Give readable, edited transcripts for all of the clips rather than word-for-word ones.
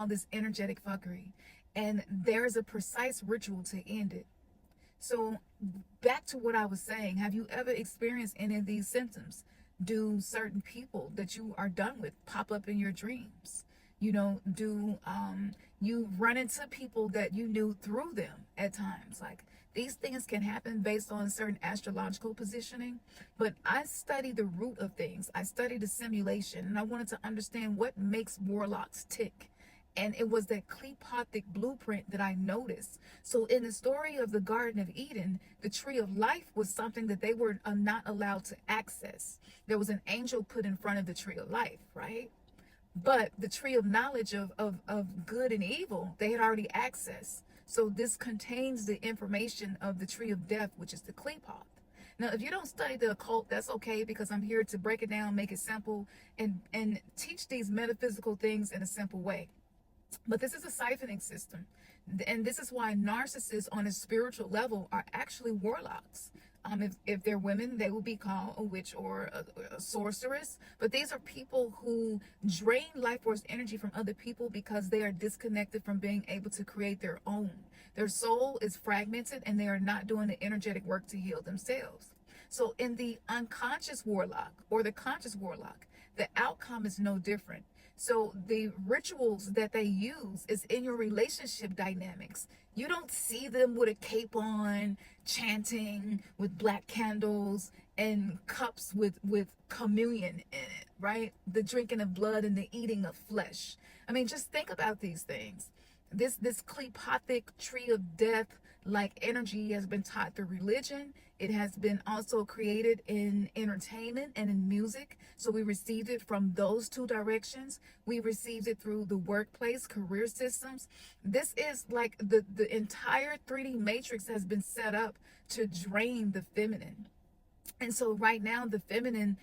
all this energetic fuckery, and there's a precise ritual to end it. So back to what I was saying, have you ever experienced any of these symptoms? Do certain people that you are done with pop up in your dreams? Do you run into people that you knew through them at times? Like, these things can happen based on certain astrological positioning, but I study the root of things. I study the simulation, and I wanted to understand what makes warlocks tick. And it was that Klepothic blueprint that I noticed. So in the story of the Garden of Eden, the tree of life was something that they were not allowed to access. There was an angel put in front of the tree of life, right? But the tree of knowledge of good and evil, they had already accessed. So this contains the information of the tree of death, which is the Klepoth. Now, if you don't study the occult, that's okay, because I'm here to break it down, make it simple, and teach these metaphysical things in a simple way. But this is a siphoning system. And this is why narcissists on a spiritual level are actually warlocks. If they're women, they will be called a witch or a sorceress. But these are people who drain life force energy from other people because they are disconnected from being able to create their own. Their soul is fragmented and they are not doing the energetic work to heal themselves. So in the unconscious warlock or the conscious warlock, the outcome is no different. So the rituals that they use is in your relationship dynamics. You don't see them with a cape on, chanting with black candles and cups with communion in it, right? The drinking of blood and the eating of flesh. I mean, just think about these things. This Klepothic tree of death like energy has been taught through religion. It has been also created in entertainment and in music. So we received it from those two directions. We received it through the workplace, career systems. This is like the entire 3D matrix has been set up to drain the feminine. And so right now the feminine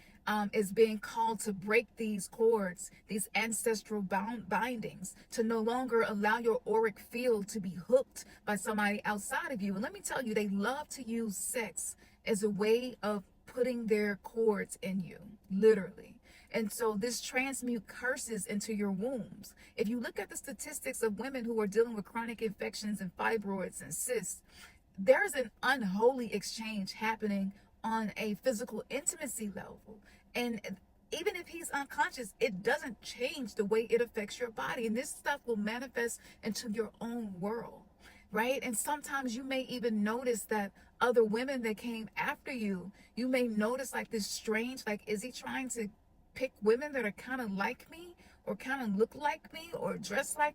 is being called to break these cords, these ancestral bindings, to no longer allow your auric field to be hooked by somebody outside of you. And let me tell you, they love to use sex as a way of putting their cords in you, literally. And so this transmute curses into your wombs. If you look at the statistics of women who are dealing with chronic infections and fibroids and cysts, there's an unholy exchange happening on a physical intimacy level. And even if he's unconscious, it doesn't change the way it affects your body. And this stuff will manifest into your own world, right? And sometimes you may even notice that other women that came after you, you may notice like this strange, like, is he trying to pick women that are kind of like me or kind of look like me or dress like